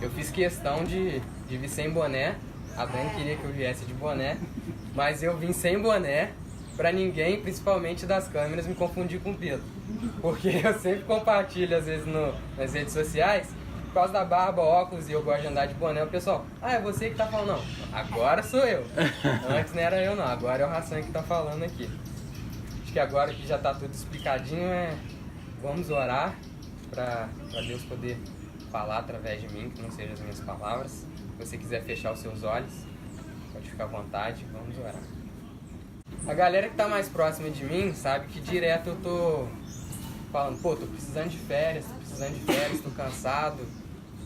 eu fiz questão de vir sem boné. A Dani queria que eu viesse de boné, mas eu vim sem boné pra ninguém, principalmente das câmeras, me confundir com o Pedro. Porque eu sempre compartilho, às vezes, nas redes sociais, por causa da barba, óculos, e eu gosto de andar de boné, o pessoal, é você que tá falando. Não, agora sou eu. Antes não era eu não, agora é o Hassan que tá falando aqui. Acho que agora que já tá tudo explicadinho, vamos orar pra Deus poder falar através de mim, que não sejam as minhas palavras. Se você quiser fechar os seus olhos, pode ficar à vontade, vamos orar. A galera que tá mais próxima de mim sabe que direto eu tô falando, pô, tô precisando de férias, tô cansado.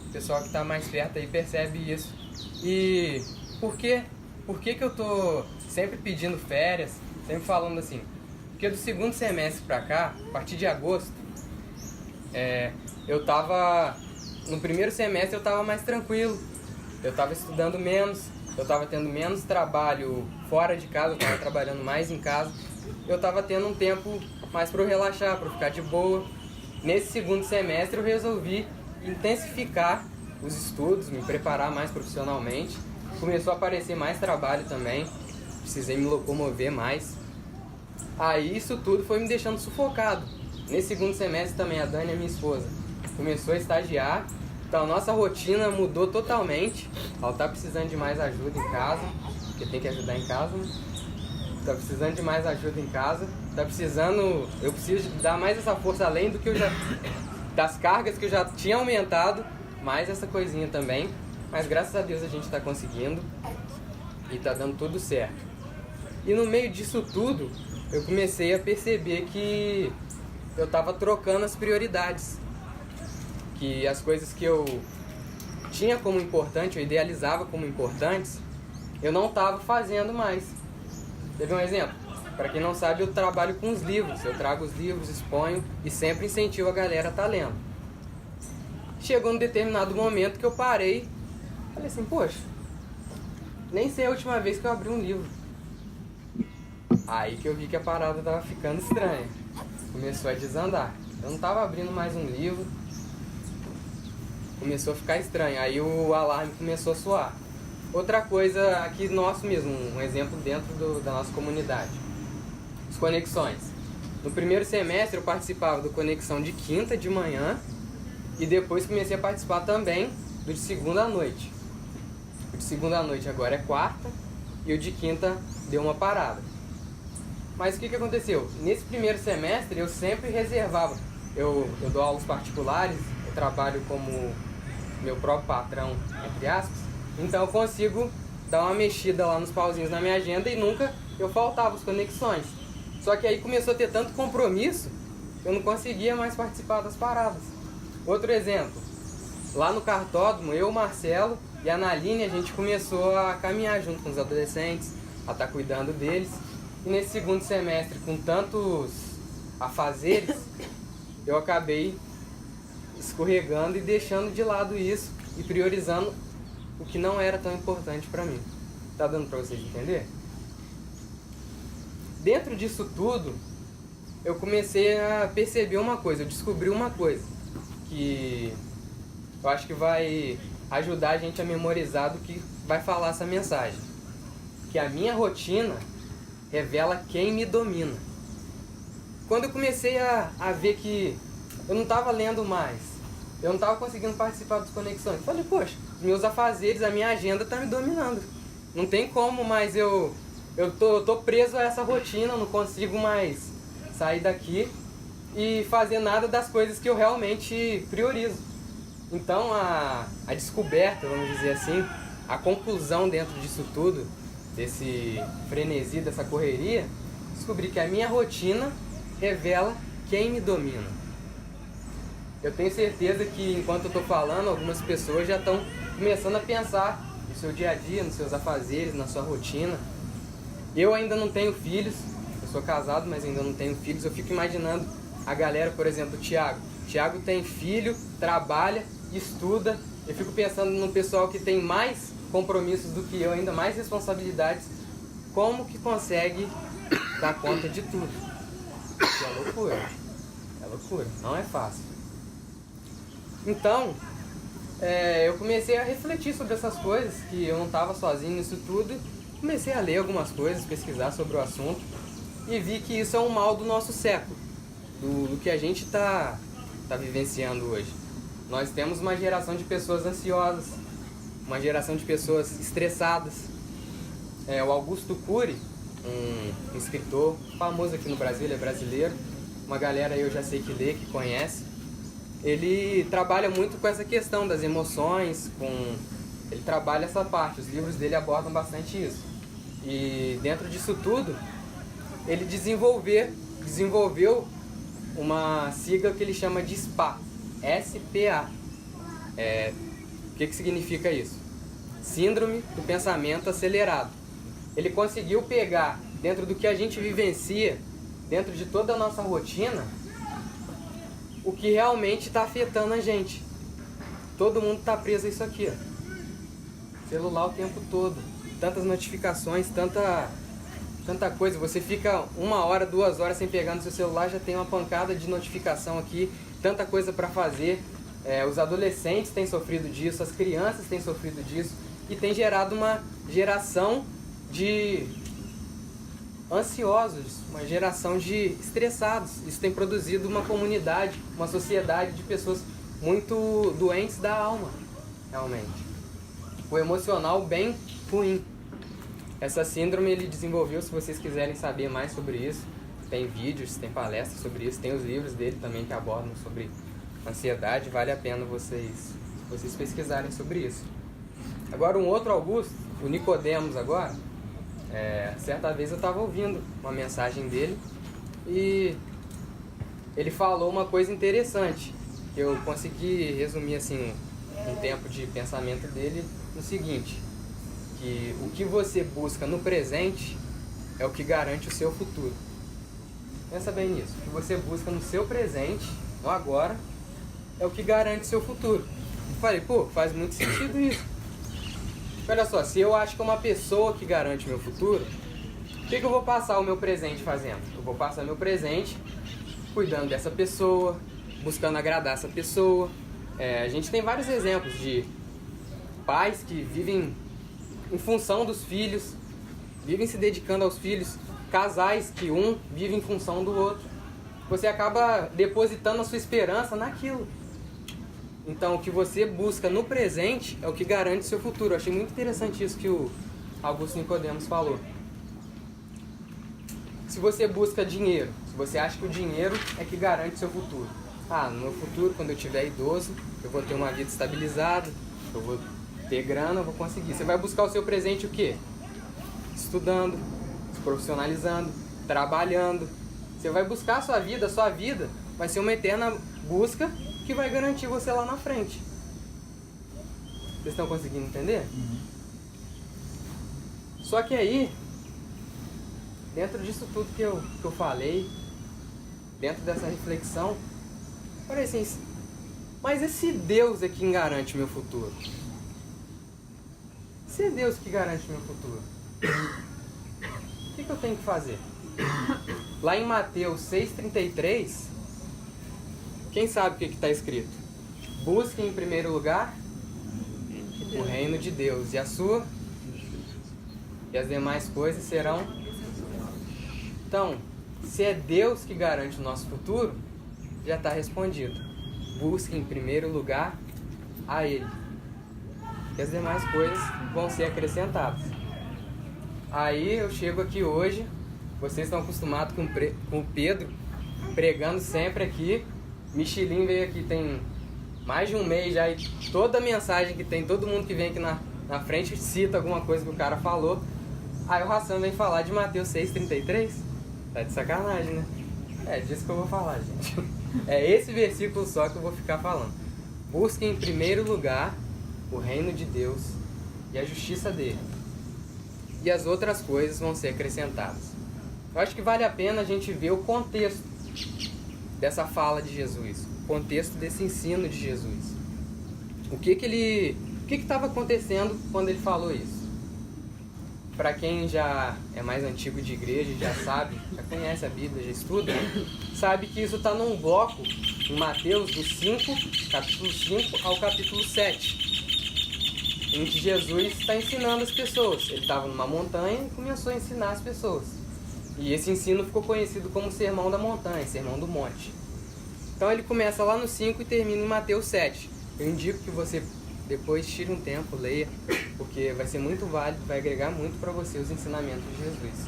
O pessoal que tá mais perto aí percebe isso. E por quê? Por que eu tô sempre pedindo férias, sempre falando assim? Porque do segundo semestre pra cá, a partir de agosto, no primeiro semestre eu tava mais tranquilo, eu tava estudando menos, eu tava tendo menos trabalho fora de casa, eu tava trabalhando mais em casa, eu tava tendo um tempo mais para eu relaxar, para eu ficar de boa. Nesse segundo semestre eu resolvi intensificar os estudos, me preparar mais profissionalmente, começou a aparecer mais trabalho também, precisei me locomover mais. Aí isso tudo foi me deixando sufocado. Nesse segundo semestre também a Dani, a minha esposa, começou a estagiar, então a nossa rotina mudou totalmente. Ela tá precisando de mais ajuda em casa, porque tem que ajudar em casa, né? Tá precisando de mais ajuda em casa, eu preciso dar mais essa força além do que das cargas que eu já tinha aumentado, mais essa coisinha também. Mas graças a Deus a gente tá conseguindo e tá dando tudo certo. E no meio disso tudo, eu comecei a perceber que eu tava trocando as prioridades. Que as coisas que eu tinha como importante, eu idealizava como importantes, eu não tava fazendo mais. Teve um exemplo? Para quem não sabe, eu trabalho com os livros. Eu trago os livros, exponho e sempre incentivo a galera a estar lendo. Chegou um determinado momento que eu parei, falei assim, poxa, nem sei a última vez que eu abri um livro. Aí que eu vi que a parada tava ficando estranha. Começou a desandar. Eu não tava abrindo mais um livro. Começou a ficar estranho. Aí o alarme começou a soar. Outra coisa aqui nosso mesmo, um exemplo dentro da nossa comunidade. As conexões. No primeiro semestre eu participava do Conexão de quinta de manhã e depois comecei a participar também do de segunda à noite. O de segunda à noite agora é quarta e o de quinta deu uma parada. Mas o que aconteceu? Nesse primeiro semestre eu sempre reservava. Eu dou aulas particulares, eu trabalho como meu próprio patrão, entre aspas. Então eu consigo dar uma mexida lá nos pauzinhos na minha agenda e nunca eu faltava as conexões. Só que aí começou a ter tanto compromisso que eu não conseguia mais participar das paradas. Outro exemplo, lá no cartódromo, eu, o Marcelo e a Naline, a gente começou a caminhar junto com os adolescentes, a estar cuidando deles. E nesse segundo semestre, com tantos afazeres, eu acabei escorregando e deixando de lado isso e priorizando o que não era tão importante para mim. Tá dando para vocês entender? Dentro disso tudo, eu comecei a perceber uma coisa, eu descobri uma coisa que eu acho que vai ajudar a gente a memorizar do que vai falar essa mensagem. Que a minha rotina revela quem me domina. Quando eu comecei a ver que eu não estava lendo mais, eu não estava conseguindo participar das conexões, eu falei, poxa, os meus afazeres, a minha agenda está me dominando. Não tem como mais eu tô preso a essa rotina, não consigo mais sair daqui e fazer nada das coisas que eu realmente priorizo. Então a descoberta, vamos dizer assim, a conclusão dentro disso tudo, desse frenesi, dessa correria, descobri que a minha rotina revela quem me domina. Eu tenho certeza que enquanto eu estou falando, algumas pessoas já estão começando a pensar no seu dia a dia, nos seus afazeres, na sua rotina. Eu ainda não tenho filhos, eu sou casado, mas ainda não tenho filhos. Eu fico imaginando a galera, por exemplo, o Thiago. O Thiago tem filho, trabalha, estuda. Eu fico pensando no pessoal que tem mais compromissos do que eu, ainda mais responsabilidades. Como que consegue dar conta de tudo? Isso é loucura. É loucura, não é fácil. Então, eu comecei a refletir sobre essas coisas, que eu não estava sozinho nisso tudo. Comecei a ler algumas coisas, pesquisar sobre o assunto e vi que isso é um mal do nosso século, do que a gente tá vivenciando hoje. Nós temos uma geração de pessoas ansiosas, uma geração de pessoas estressadas. O Augusto Cury, um escritor famoso aqui no Brasil, ele é brasileiro, uma galera eu já sei que lê, que conhece. Ele trabalha muito com essa questão das emoções, ele trabalha essa parte, os livros dele abordam bastante isso. E dentro disso tudo, ele desenvolveu uma sigla que ele chama de SPA, S-P-A. O que significa isso? Síndrome do pensamento acelerado. Ele conseguiu pegar, dentro do que a gente vivencia, dentro de toda a nossa rotina, o que realmente está afetando a gente. Todo mundo está preso a isso aqui, ó. Celular o tempo todo, tantas notificações, tanta coisa. Você fica 1 hora, 2 horas sem pegar no seu celular, já tem uma pancada de notificação aqui, tanta coisa para fazer. Os adolescentes têm sofrido disso, as crianças têm sofrido disso, e tem gerado uma geração de ansiosos, uma geração de estressados. Isso tem produzido uma comunidade, uma sociedade de pessoas muito doentes da alma, realmente. O emocional bem ruim. Essa síndrome ele desenvolveu, se vocês quiserem saber mais sobre isso, tem vídeos, tem palestras sobre isso, tem os livros dele também que abordam sobre ansiedade, vale a pena vocês pesquisarem sobre isso. Agora um outro Augusto, o Nicodemos agora, certa vez eu estava ouvindo uma mensagem dele e ele falou uma coisa interessante, que eu consegui resumir assim um tempo de pensamento dele no seguinte, que o que você busca no presente é o que garante o seu futuro. Pensa bem nisso, o que você busca no seu presente, no agora, é o que garante o seu futuro. Eu falei, faz muito sentido isso. Olha só, se eu acho que é uma pessoa que garante o meu futuro, o que eu vou passar o meu presente fazendo? Eu vou passar meu presente cuidando dessa pessoa, buscando agradar essa pessoa. A gente tem vários exemplos de pais que vivem em função dos filhos, vivem se dedicando aos filhos, casais que um vive em função do outro. Você acaba depositando a sua esperança naquilo. Então, o que você busca no presente é o que garante o seu futuro. Eu achei muito interessante isso que o Augusto Nicodemos falou. Se você busca dinheiro, se você acha que o dinheiro é que garante o seu futuro. No meu futuro, quando eu tiver idoso, eu vou ter uma vida estabilizada, eu vou ter grana, eu vou conseguir. Você vai buscar o seu presente o quê? Estudando, se profissionalizando, trabalhando. Você vai buscar a sua vida vai ser uma eterna busca que vai garantir você lá na frente. Vocês estão conseguindo entender? Uhum. Só que aí, dentro disso tudo que eu falei, dentro dessa reflexão, parece assim, mas esse Deus é quem garante o meu futuro? Se é Deus que garante o meu futuro, o que eu tenho que fazer? Lá em Mateus 6,33, quem sabe o que está escrito? Busquem em primeiro lugar o reino de Deus e a sua, e as demais coisas serão. Então, se é Deus que garante o nosso futuro, já está respondido. Busquem em primeiro lugar a Ele, e as demais coisas vão ser acrescentadas. Aí eu chego aqui hoje, vocês estão acostumados com o Pedro pregando sempre aqui. Michelin veio aqui tem mais de um mês já, e toda a mensagem que tem, todo mundo que vem aqui na frente cita alguma coisa que o cara falou. Aí o Hassan vem falar de Mateus 6,33. Tá de sacanagem, né? É disso que eu vou falar, gente. É esse versículo só que eu vou ficar falando. Busquem em primeiro lugar o reino de Deus e a justiça dele, e as outras coisas vão ser acrescentadas. Eu acho que vale a pena a gente ver o contexto dessa fala de Jesus, o contexto desse ensino de Jesus. O que estava acontecendo quando ele falou isso? para quem já é mais antigo de igreja, já sabe, já conhece a Bíblia, já estuda, sabe que isso está num bloco em Mateus, do capítulo 5 ao capítulo 7, em que Jesus está ensinando as pessoas. Ele estava numa montanha e começou a ensinar as pessoas. E esse ensino ficou conhecido como Sermão da Montanha, Sermão do Monte. Então ele começa lá no 5 e termina em Mateus 7. Eu indico que você depois tire um tempo, leia, porque vai ser muito válido, vai agregar muito para você os ensinamentos de Jesus.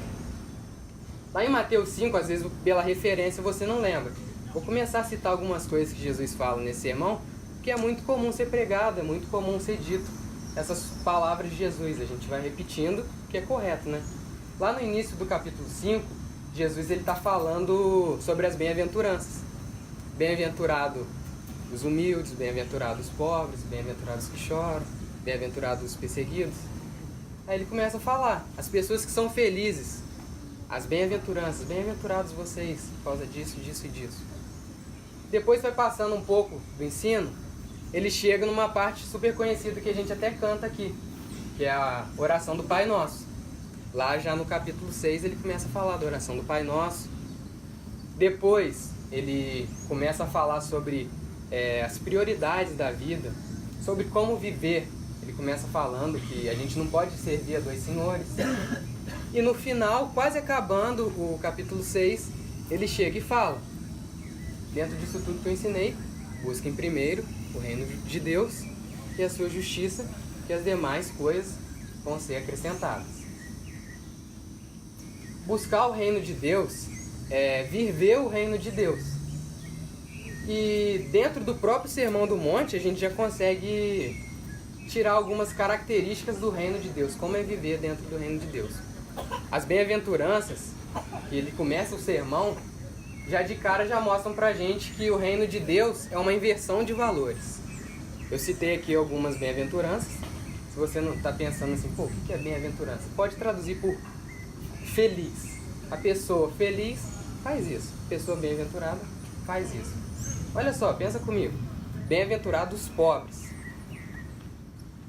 Lá em Mateus 5, às vezes pela referência você não lembra. Vou começar a citar algumas coisas que Jesus fala nesse sermão, que é muito comum ser pregado, é muito comum ser dito. Essas palavras de Jesus, a gente vai repetindo, que é correto, né? Lá no início do capítulo 5, Jesus está falando sobre as bem-aventuranças. Bem-aventurado os humildes, bem-aventurados os pobres, bem-aventurados que choram, bem-aventurados os perseguidos. Aí ele começa a falar, as pessoas que são felizes, as bem-aventuranças, bem-aventurados vocês, por causa disso, disso e disso. Depois vai passando um pouco do ensino, ele chega numa parte super conhecida que a gente até canta aqui, que é a oração do Pai Nosso. Lá já no capítulo 6 ele começa a falar da oração do Pai Nosso. Depois ele começa a falar sobre as prioridades da vida, sobre como viver. Ele começa falando que a gente não pode servir a dois senhores. E no final, quase acabando o capítulo 6, ele chega e fala: dentro disso tudo que eu ensinei, busquem primeiro o reino de Deus e a sua justiça, que as demais coisas vão ser acrescentadas. Buscar o reino de Deus é viver o reino de Deus. E dentro do próprio Sermão do Monte, a gente já consegue tirar algumas características do reino de Deus, como é viver dentro do reino de Deus. As bem-aventuranças, que ele começa o sermão, já de cara já mostram pra gente que o reino de Deus é uma inversão de valores. Eu citei aqui algumas bem-aventuranças. Se você não está pensando assim, pô, o que é bem-aventurança? Pode traduzir por feliz. A pessoa feliz faz isso. A pessoa bem-aventurada faz isso. Olha só, pensa comigo. Bem-aventurados os pobres.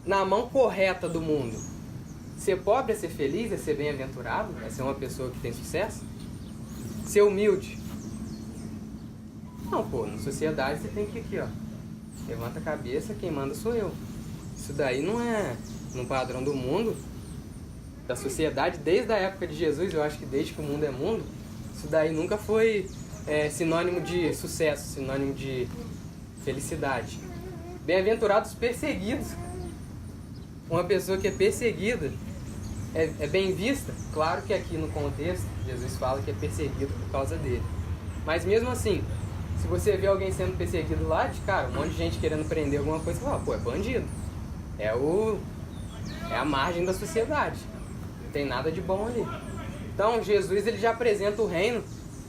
Na mão correta do mundo, ser pobre é ser feliz, é ser bem-aventurado, é ser uma pessoa que tem sucesso? Ser humilde? Não, pô, na sociedade você tem que ir aqui, ó. Levanta a cabeça, quem manda sou eu. Isso daí não é no padrão do mundo, da sociedade, desde a época de Jesus, eu acho que desde que o mundo é mundo, isso daí nunca foi sinônimo de sucesso, sinônimo de felicidade. Bem-aventurados perseguidos. Uma pessoa que é perseguida é bem vista. Claro que aqui no contexto, Jesus fala que é perseguido por causa dele. Mas mesmo assim, se você vê alguém sendo perseguido lá, de cara, um monte de gente querendo prender alguma coisa, você fala, pô, é bandido. É a margem da sociedade. Não tem nada de bom ali. Então, Jesus ele já apresenta o reino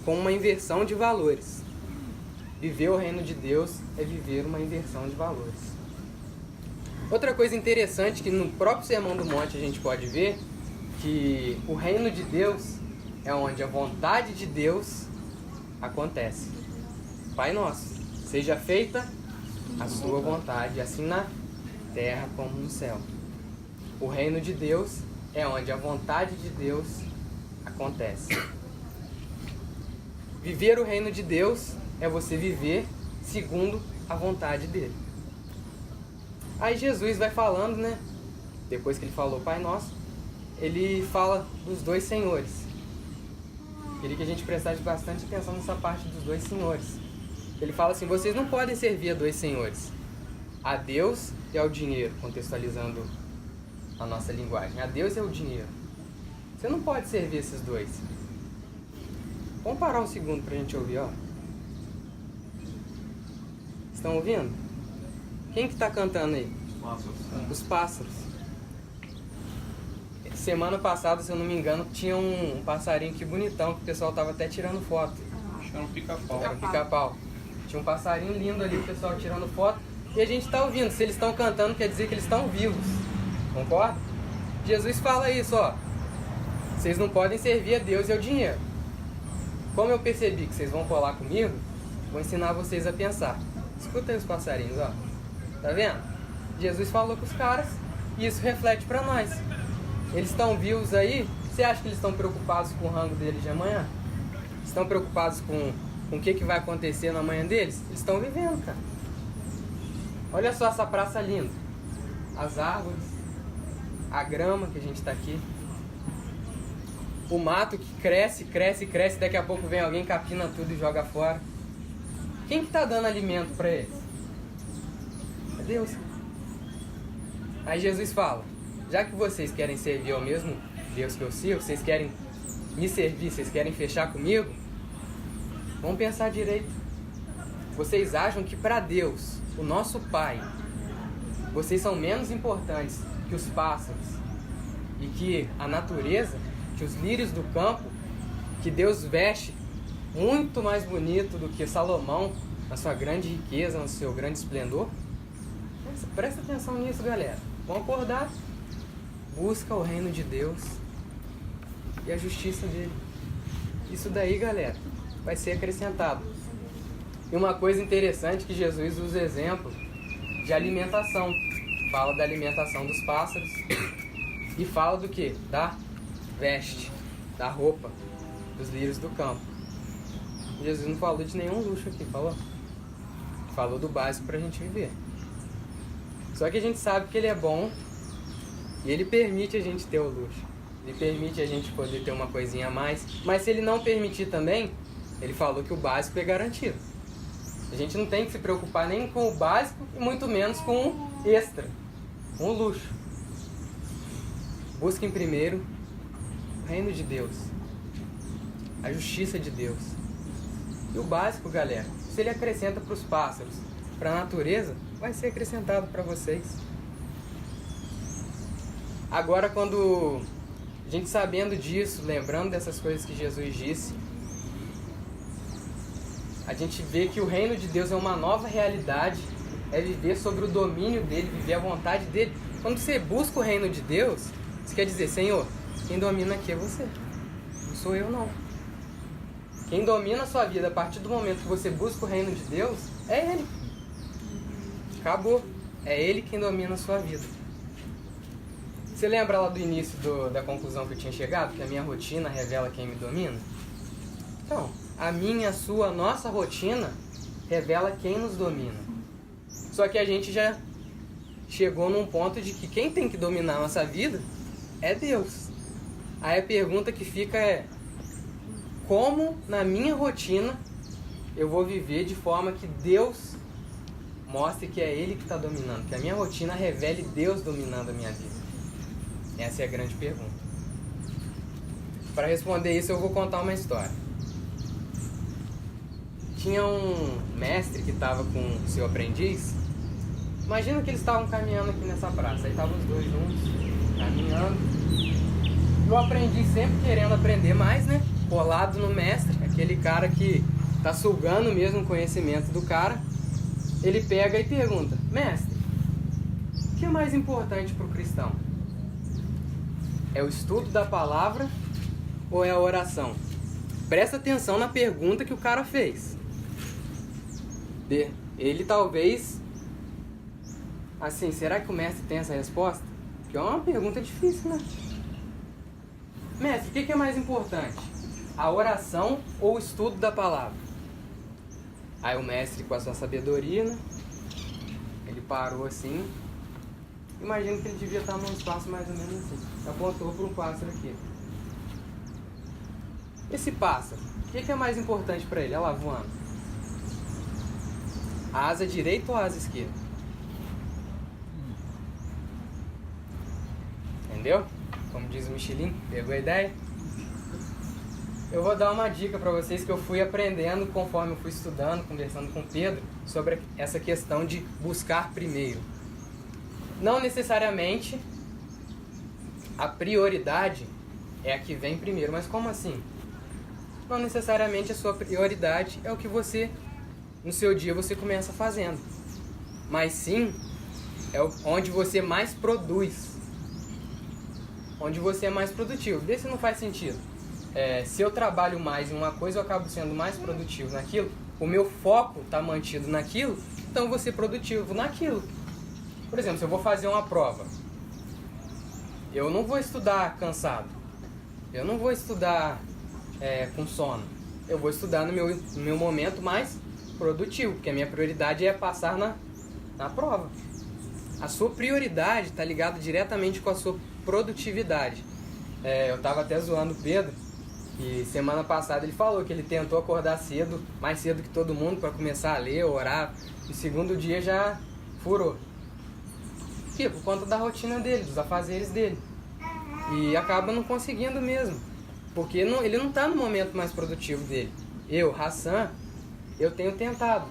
com uma inversão de valores. Viver o reino de Deus é viver uma inversão de valores. Outra coisa interessante que no próprio Sermão do Monte a gente pode ver, que o reino de Deus é onde a vontade de Deus acontece. Pai nosso, seja feita a sua vontade, assim na terra como no céu. O reino de Deus é onde a vontade de Deus acontece. Viver o reino de Deus é você viver segundo a vontade dele. Aí Jesus vai falando, né? Depois que ele falou Pai Nosso, ele fala dos dois senhores. Queria que a gente prestasse bastante atenção nessa parte dos dois senhores. Ele fala assim, vocês não podem servir a dois senhores, a Deus e ao dinheiro, contextualizando a nossa linguagem. A Deus e ao dinheiro. Você não pode servir esses dois. Vamos parar um segundo pra gente ouvir, ó. Estão ouvindo? Quem que tá cantando aí? Os pássaros. Semana passada, se eu não me engano, tinha um passarinho que bonitão, que o pessoal tava até tirando foto. Acho que era um pica-pau. Era um pica-pau. Tinha um passarinho lindo ali, o pessoal tirando foto. E a gente tá ouvindo. Se eles estão cantando, quer dizer que eles estão vivos. Concorda? Jesus fala isso, ó. Vocês não podem servir a Deus e ao dinheiro. Como eu percebi que vocês vão colar comigo, vou ensinar vocês a pensar. Escuta aí os passarinhos, ó. Tá vendo? Jesus falou com os caras e isso reflete para nós. Eles estão vivos aí, você acha que eles estão preocupados com o rango deles de amanhã? Estão preocupados com o que vai acontecer na manhã deles? Eles estão vivendo, cara. Olha só essa praça linda. As árvores, a grama que a gente está aqui. O mato que cresce, cresce, cresce, daqui a pouco vem alguém, capina tudo e joga fora. Quem que está dando alimento para eles? É Deus. Aí Jesus fala, já que vocês querem servir ao mesmo Deus que eu sirvo, vocês querem me servir, vocês querem fechar comigo, vamos pensar direito. Vocês acham que para Deus, o nosso Pai, vocês são menos importantes que os pássaros e que a natureza, que os lírios do campo, que Deus veste muito mais bonito do que Salomão na sua grande riqueza, no seu grande esplendor? Presta atenção nisso, galera. Vamos acordar. Busca o reino de Deus e a justiça dele. Isso daí, galera, vai ser acrescentado. E uma coisa interessante que Jesus usa exemplo de alimentação. Fala da alimentação dos pássaros e fala do que? Da veste, da roupa, dos lírios do campo. Jesus não falou de nenhum luxo aqui, falou do básico pra gente viver. Só que a gente sabe que ele é bom e ele permite a gente ter o luxo. Ele permite a gente poder ter uma coisinha a mais. Mas se ele não permitir também, ele falou que o básico é garantido. A gente não tem que se preocupar nem com o básico e muito menos com o extra, com o luxo. Busquem primeiro o reino de Deus, a justiça de Deus. E o básico, galera, se ele acrescenta para os pássaros, para a natureza, vai ser acrescentado para vocês. Agora, quando a gente sabendo disso, lembrando dessas coisas que Jesus disse, a gente vê que o reino de Deus é uma nova realidade, é viver sobre o domínio dele, viver a vontade dele. Quando você busca o reino de Deus, isso quer dizer, Senhor, quem domina aqui é você, não sou eu não. Quem domina a sua vida a partir do momento que você busca o reino de Deus, é Ele. Acabou. É Ele quem domina a sua vida. Você lembra lá do início da conclusão que eu tinha chegado? Que a minha rotina revela quem me domina? Então, a minha, a sua, a nossa rotina revela quem nos domina. Só que a gente já chegou num ponto de que quem tem que dominar a nossa vida é Deus. Aí a pergunta que fica é: como na minha rotina eu vou viver de forma que Deus mostre que é Ele que está dominando, que a minha rotina revele Deus dominando a minha vida? Essa é a grande pergunta. Para responder isso, eu vou contar uma história. Tinha um mestre que estava com o seu aprendiz. Imagina que eles estavam caminhando aqui nessa praça. Aí estavam os dois juntos, caminhando. E o aprendiz sempre querendo aprender mais, né? Colado no mestre, aquele cara que está sugando mesmo o conhecimento do cara. Ele pega e pergunta: mestre, o que é mais importante para o cristão? É o estudo da palavra ou é a oração? Presta atenção na pergunta que o cara fez. Ele talvez, assim, será que o mestre tem essa resposta? Que é uma pergunta difícil, né? Mestre, o que é mais importante? A oração ou o estudo da palavra? Aí o mestre, com a sua sabedoria, né? Ele parou assim. Imagino que ele devia estar num espaço mais ou menos assim. Apontou para um pássaro aqui. Esse pássaro, o que é mais importante para ele? Olha lá voando. A asa direita ou a asa esquerda? Entendeu? Como diz o Michelin, pegou a ideia? Eu vou dar uma dica para vocês que eu fui aprendendo conforme eu fui estudando, conversando com o Pedro, sobre essa questão de buscar primeiro. Não necessariamente a prioridade é a que vem primeiro, mas como assim? Não necessariamente a sua prioridade é o que você, no seu dia, você começa fazendo. Mas sim, é onde você mais produz. Onde você é mais produtivo. Vê se não faz sentido. Se eu trabalho mais em uma coisa, eu acabo sendo mais produtivo naquilo. O meu foco está mantido naquilo, então eu vou ser produtivo naquilo. Por exemplo, se eu vou fazer uma prova, eu não vou estudar cansado. Eu não vou estudar com sono. Eu vou estudar no meu momento mais produtivo, porque a minha prioridade é passar na prova. A sua prioridade está ligada diretamente com a sua produtividade. Eu estava até zoando o Pedro, e semana passada ele falou que ele tentou acordar cedo, mais cedo que todo mundo, para começar a ler, orar, e segundo dia já furou. Por conta da rotina dele, dos afazeres dele. E acaba não conseguindo mesmo, porque ele não está no momento mais produtivo dele. Eu, Hassan, eu tenho tentado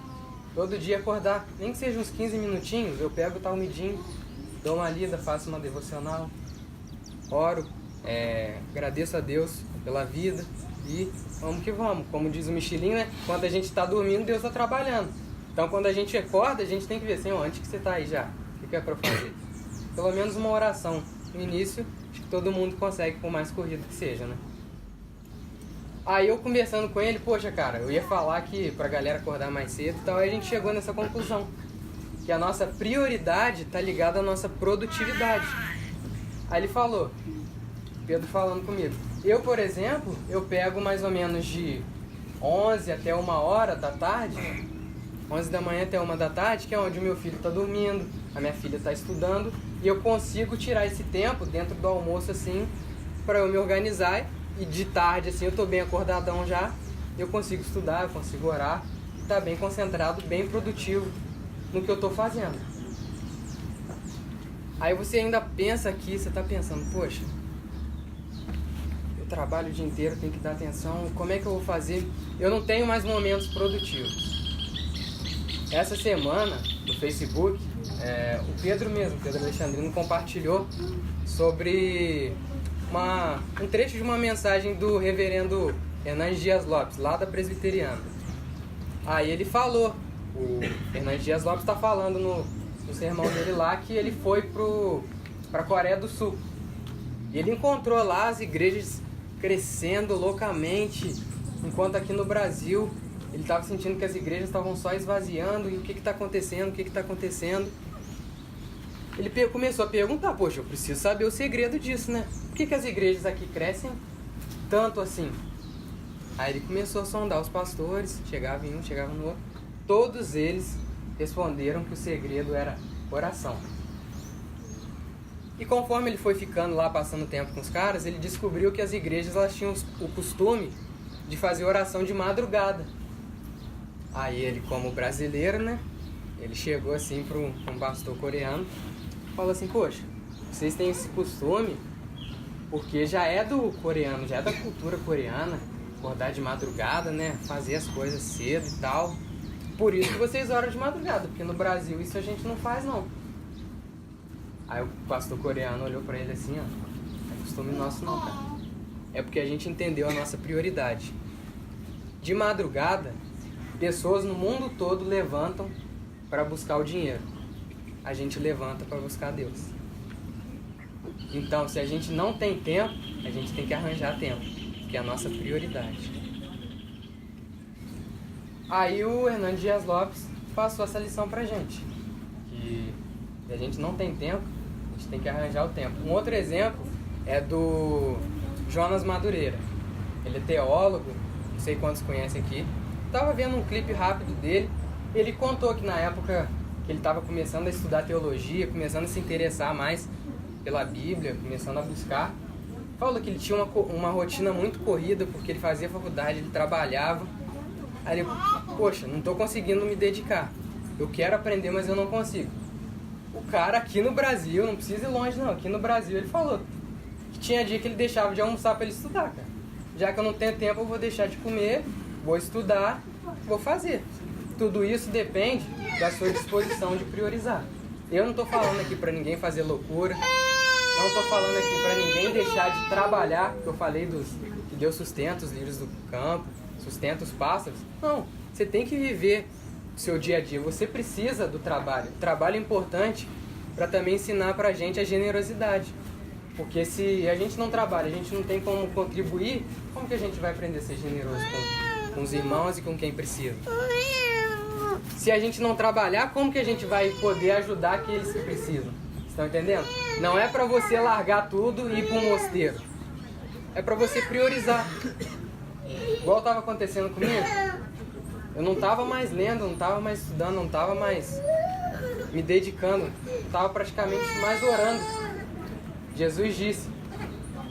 todo dia acordar, nem que seja uns 15 minutinhos, eu pego o talmidim, dou uma lida, faço uma devocional, oro, agradeço a Deus pela vida e vamos que vamos. Como diz o Michelin, né? Quando a gente está dormindo, Deus está trabalhando. Então quando a gente acorda, a gente tem que ver, Senhor, onde que você está aí já? O que é para fazer? Pelo menos uma oração no início, acho que todo mundo consegue, por mais corrido que seja, né? Aí eu conversando com ele, poxa cara, eu ia falar que pra galera acordar mais cedo e tal, aí a gente chegou nessa conclusão, que a nossa prioridade tá ligada à nossa produtividade. Aí ele falou, Pedro falando comigo, eu por exemplo, eu pego mais ou menos de 11 até 1h da tarde, 11 da manhã até 1 da tarde, que é onde o meu filho tá dormindo, a minha filha tá estudando, e eu consigo tirar esse tempo dentro do almoço assim, pra eu me organizar. E de tarde, assim, eu tô bem acordadão já, eu consigo estudar, eu consigo orar, e tá bem concentrado, bem produtivo no que eu tô fazendo. Aí você ainda pensa aqui, você tá pensando, poxa, eu trabalho o dia inteiro, tenho que dar atenção, como é que eu vou fazer? Eu não tenho mais momentos produtivos. Essa semana, no Facebook, o Pedro Alexandrino, compartilhou sobre um trecho de uma mensagem do reverendo Hernandes Dias Lopes, lá da Presbiteriana. Aí ele falou, o Hernandes Dias Lopes está falando no sermão dele lá, que ele foi para a Coreia do Sul. E ele encontrou lá as igrejas crescendo loucamente, enquanto aqui no Brasil ele estava sentindo que as igrejas estavam só esvaziando, e o que está acontecendo, Ele começou a perguntar, poxa, eu preciso saber o segredo disso, né? Por que as igrejas aqui crescem tanto assim? Aí ele começou a sondar os pastores, chegava em um, chegava no outro. Todos eles responderam que o segredo era oração. E conforme ele foi ficando lá, passando tempo com os caras, ele descobriu que as igrejas elas tinham o costume de fazer oração de madrugada. Aí ele, como brasileiro, né? Ele chegou assim para um pastor coreano, falou assim, poxa, vocês têm esse costume porque já é do coreano, já é da cultura coreana, acordar de madrugada, né, fazer as coisas cedo e tal. Por isso que vocês oram de madrugada, porque no Brasil isso a gente não faz não. Aí o pastor coreano olhou pra ele assim, ó, não é costume nosso não, cara. É porque a gente entendeu a nossa prioridade. De madrugada, pessoas no mundo todo levantam para buscar o dinheiro. A gente levanta para buscar Deus. Então, se a gente não tem tempo, a gente tem que arranjar tempo, que é a nossa prioridade. Aí o Hernandes Dias Lopes passou essa lição pra gente, que se a gente não tem tempo, a gente tem que arranjar o tempo. Um outro exemplo é do Jonas Madureira. Ele é teólogo, não sei quantos conhecem aqui. Estava vendo um clipe rápido dele. Ele contou que na época que ele estava começando a estudar teologia, começando a se interessar mais pela Bíblia, começando a buscar, falou que ele tinha uma rotina muito corrida, porque ele fazia faculdade, ele trabalhava. Aí ele, poxa, não estou conseguindo me dedicar. Eu quero aprender, mas eu não consigo. O cara aqui no Brasil, não precisa ir longe não, aqui no Brasil ele falou que tinha dia que ele deixava de almoçar para ele estudar, cara. Já que eu não tenho tempo, eu vou deixar de comer, vou estudar, vou fazer. Tudo isso depende da sua disposição de priorizar. Eu não estou falando aqui para ninguém fazer loucura, não estou falando aqui para ninguém deixar de trabalhar, que eu falei que Deus sustenta os lírios do campo, sustenta os pássaros. Não, você tem que viver o seu dia a dia, você precisa do trabalho. O trabalho é importante para também ensinar para a gente a generosidade. Porque se a gente não trabalha, a gente não tem como contribuir, como que a gente vai aprender a ser generoso com os irmãos e com quem precisa? Se a gente não trabalhar, como que a gente vai poder ajudar aqueles que precisam? Estão entendendo? Não é para você largar tudo e ir para um mosteiro. É para você priorizar. Igual estava acontecendo comigo. Eu não estava mais lendo, não estava mais estudando, não estava mais me dedicando. Estava praticamente mais orando. Jesus disse: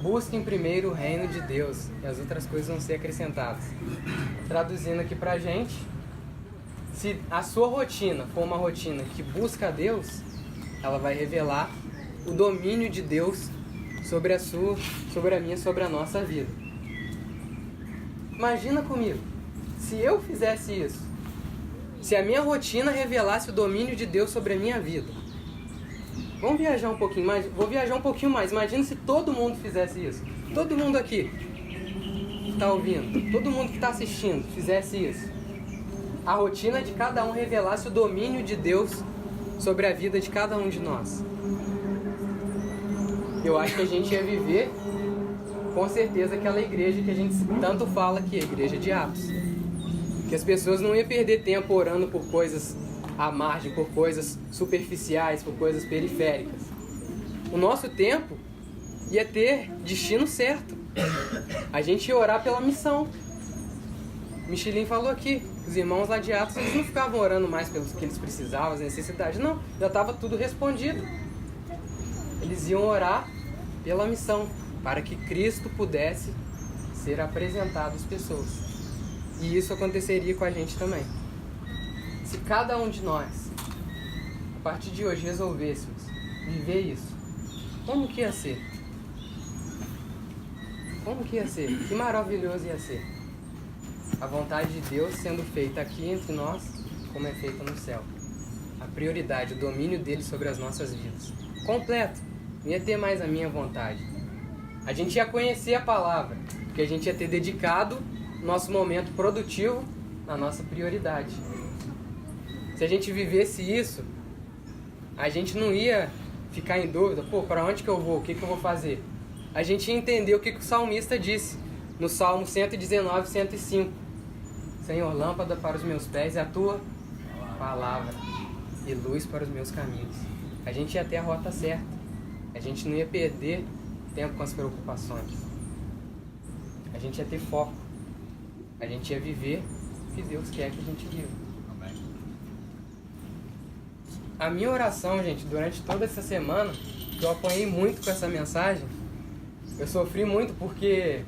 busquem primeiro o reino de Deus e as outras coisas vão ser acrescentadas. Traduzindo aqui pra gente, se a sua rotina for uma rotina que busca a Deus, ela vai revelar o domínio de Deus sobre a sua, sobre a minha, sobre a nossa vida. Imagina comigo, se eu fizesse isso, se a minha rotina revelasse o domínio de Deus sobre a minha vida. Vamos viajar um pouquinho mais, vou viajar um pouquinho mais. Imagina se todo mundo fizesse isso. Todo mundo aqui que está ouvindo, todo mundo que está assistindo fizesse isso. A rotina de cada um revelasse o domínio de Deus sobre a vida de cada um de nós. Eu acho que a gente ia viver, com certeza, aquela igreja que a gente tanto fala aqui, a igreja de Atos. Que as pessoas não iam perder tempo orando por coisas à margem, por coisas superficiais, por coisas periféricas. O nosso tempo ia ter destino certo. A gente ia orar pela missão. Michelin falou aqui, os irmãos lá de Atos, eles não ficavam orando mais pelos que eles precisavam, as necessidades, não, já estava tudo respondido. Eles iam orar pela missão, para que Cristo pudesse ser apresentado às pessoas. E isso aconteceria com a gente também. Se cada um de nós, a partir de hoje, resolvêssemos viver isso, como que ia ser? Como que ia ser? Que maravilhoso ia ser. A vontade de Deus sendo feita aqui entre nós, como é feita no céu. A prioridade, o domínio dele sobre as nossas vidas. Completo. Não ia ter mais a minha vontade. A gente ia conhecer a palavra, porque a gente ia ter dedicado nosso momento produtivo na nossa prioridade. Se a gente vivesse isso, a gente não ia ficar em dúvida, pô, para onde que eu vou? O que que eu vou fazer? A gente ia entender o que que o salmista disse no Salmo 119, 105. Senhor, lâmpada para os meus pés é a tua palavra e luz para os meus caminhos. A gente ia ter a rota certa. A gente não ia perder tempo com as preocupações. A gente ia ter foco. A gente ia viver o que Deus quer que a gente viva. A minha oração, gente, durante toda essa semana, que eu apanhei muito com essa mensagem, eu sofri muito porque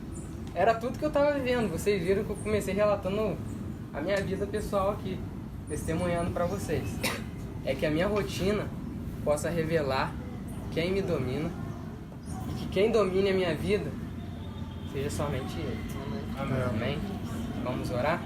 era tudo que eu estava vivendo. Vocês viram que eu comecei relatando a minha vida pessoal aqui, testemunhando para vocês. É que a minha rotina possa revelar quem me domina e que quem domine a minha vida seja somente Ele. Amém. Amém. Vamos orar?